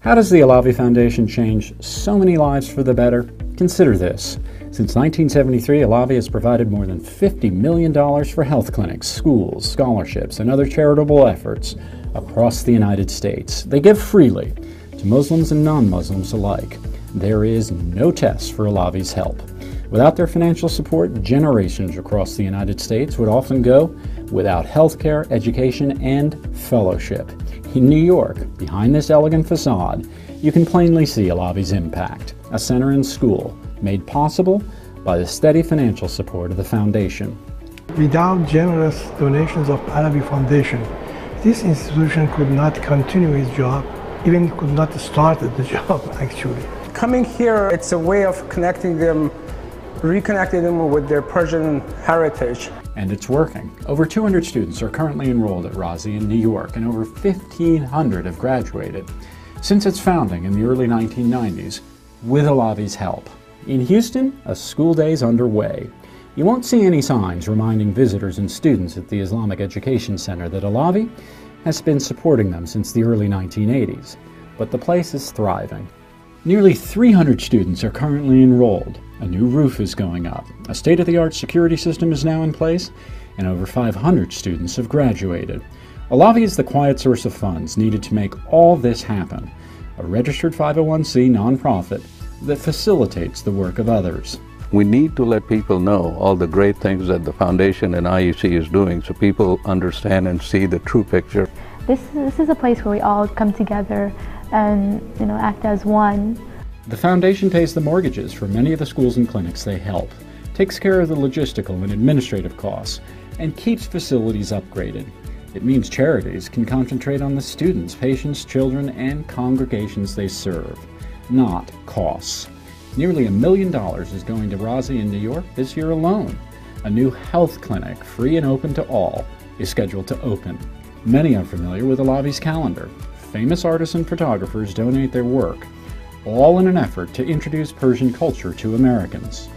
How does the Alavi Foundation change so many lives for the better? Consider this. Since 1973, Alavi has provided more than $50 million for health clinics, schools, scholarships, and other charitable efforts across the United States. They give freely to Muslims and non-Muslims alike. There is no test for Alavi's help. Without their financial support, generations across the United States would often go without health care, education, and fellowship. In New York, behind this elegant facade, you can plainly see Alavi's impact, a center and school made possible by the steady financial support of the foundation. Without generous donations of Alavi Foundation, this institution could not continue its job, even could not start the job actually. Coming here, it's a way of connecting them, reconnecting them with their Persian heritage. And it's working. Over 200 students are currently enrolled at Razi in New York, and over 1,500 have graduated since its founding in the early 1990s with Alavi's help. In Houston, a school day is underway. You won't see any signs reminding visitors and students at the Islamic Education Center that Alavi has been supporting them since the early 1980s, but the place is thriving. Nearly 300 students are currently enrolled. A new roof is going up. A state-of-the-art security system is now in place, and over 500 students have graduated. Alavi is the quiet source of funds needed to make all this happen, a registered 501c nonprofit that facilitates the work of others. We need to let people know all the great things that the foundation and IEC is doing so people understand and see the true picture. This is a place where we all come together and act as one. The foundation pays the mortgages for many of the schools and clinics they help, takes care of the logistical and administrative costs, and keeps facilities upgraded. It means charities can concentrate on the students, patients, children, and congregations they serve, not costs. Nearly $1 million is going to Razi in New York this year alone. A new health clinic, free and open to all, is scheduled to open. Many are familiar with Alavi's calendar. Famous artists and photographers donate their work, all in an effort to introduce Persian culture to Americans.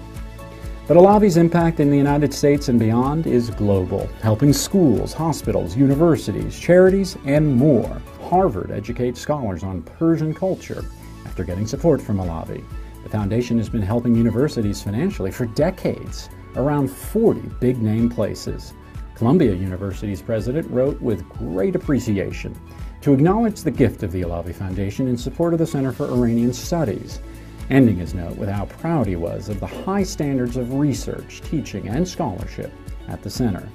But Alavi's impact in the United States and beyond is global, helping schools, hospitals, universities, charities, and more. Harvard educates scholars on Persian culture after getting support from Alavi. The foundation has been helping universities financially for decades, around 40 big-name places. Columbia University's president wrote with great appreciation to acknowledge the gift of the Alavi Foundation in support of the Center for Iranian Studies, ending his note with how proud he was of the high standards of research, teaching, and scholarship at the center.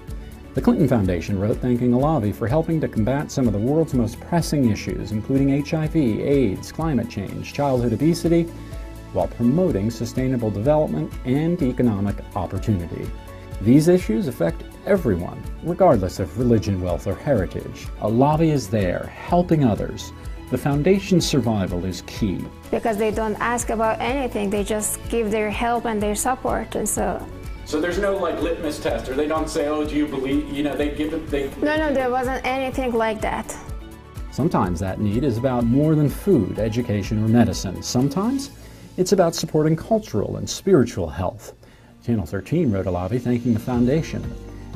The Clinton Foundation wrote thanking Alavi for helping to combat some of the world's most pressing issues, including HIV, AIDS, climate change, childhood obesity, while promoting sustainable development and economic opportunity. These issues affect everyone, regardless of religion, wealth, or heritage. Alavi is there, helping others. The foundation's survival is key. Because they don't ask about anything, they just give their help and their support, and so there's no litmus test, or they don't say, oh, do you believe, they give it, No, there wasn't anything like that. Sometimes that need is about more than food, education, or medicine. Sometimes it's about supporting cultural and spiritual health. Channel 13 wrote Alavi thanking the foundation.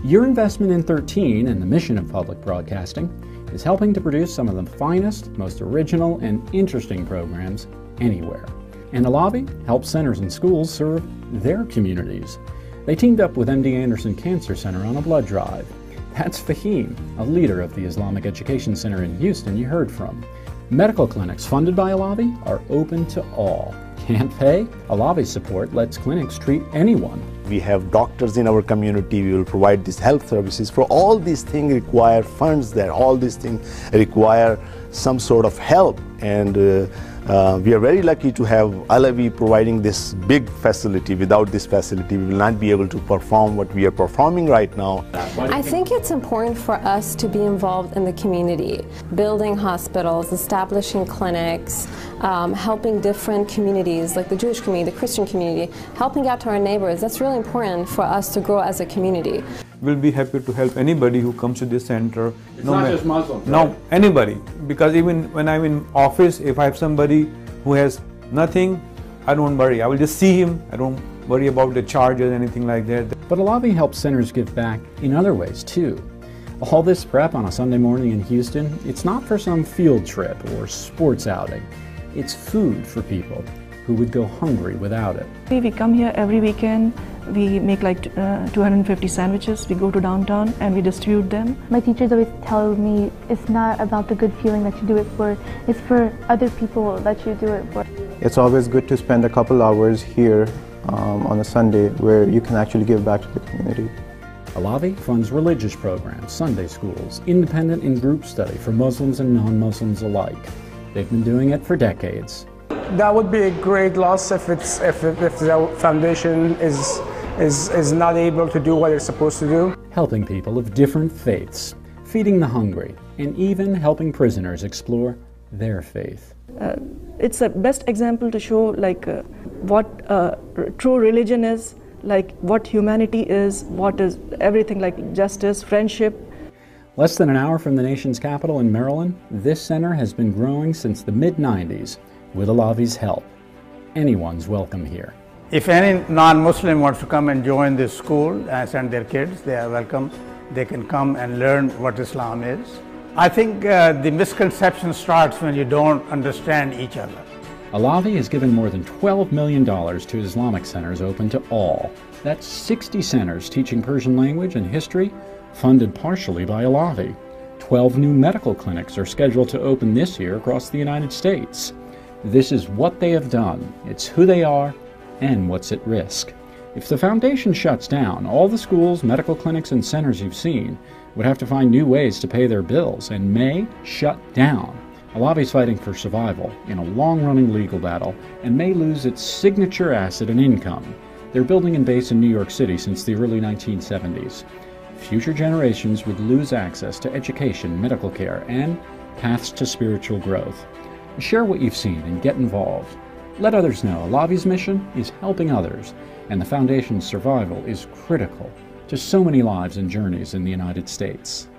Your investment in 13 and the mission of public broadcasting is helping to produce some of the finest, most original, and interesting programs anywhere. And Alavi helps centers and schools serve their communities. They teamed up with MD Anderson Cancer Center on a blood drive. That's Fahim, a leader of the Islamic Education Center in Houston you heard from. Medical clinics funded by Alavi are open to all. Can't pay? Alavi's support lets clinics treat anyone. We have doctors in our community. We will provide these health services. For all these things require funds there. All these things require some sort of help. And we are very lucky to have Alavi providing this big facility. Without this facility, we will not be able to perform what we are performing right now. I think it's important for us to be involved in the community, building hospitals, establishing clinics, helping different communities like the Jewish community, the Christian community, helping out to our neighbors. That's really important for us to grow as a community. We'll be happy to help anybody who comes to this center. It's not just Muslims. No, right? Anybody. Because even when I'm in office, if I have somebody who has nothing, I don't worry. I will just see him. I don't worry about the charges, anything like that. But Alavi helps centers give back in other ways too. All this prep on a Sunday morning in Houston, it's not for some field trip or sports outing. It's food for people who would go hungry without it. We come here every weekend. We make like 250 sandwiches. We go to downtown and we distribute them. My teachers always tell me it's not about the good feeling that you do it for, it's for other people that you do it for. It's always good to spend a couple hours here on a Sunday where you can actually give back to the community. Alavi funds religious programs, Sunday schools, independent and group study for Muslims and non-Muslims alike. They've been doing it for decades. That would be a great loss if the foundation is not able to do what it's supposed to do. Helping people of different faiths, feeding the hungry, and even helping prisoners explore their faith. It's the best example to show what true religion is, like what humanity is, what is everything like justice, friendship. Less than an hour from the nation's capital in Maryland, this center has been growing since the mid-90s with Alavi's help. Anyone's welcome here. If any non-Muslim wants to come and join this school and send their kids, they are welcome. They can come and learn what Islam is. I think the misconception starts when you don't understand each other. Alavi has given more than $12 million to Islamic centers open to all. That's 60 centers teaching Persian language and history, funded partially by Alavi. 12 new medical clinics are scheduled to open this year across the United States. This is what they have done. It's who they are and what's at risk. If the foundation shuts down, all the schools, medical clinics, and centers you've seen would have to find new ways to pay their bills and may shut down. Alavi's fighting for survival in a long-running legal battle and may lose its signature asset and income. They're building and based in New York City since the early 1970s. Future generations would lose access to education, medical care, and paths to spiritual growth. Share what you've seen and get involved. Let others know Alavi's mission is helping others, and the Foundation's survival is critical to so many lives and journeys in the United States.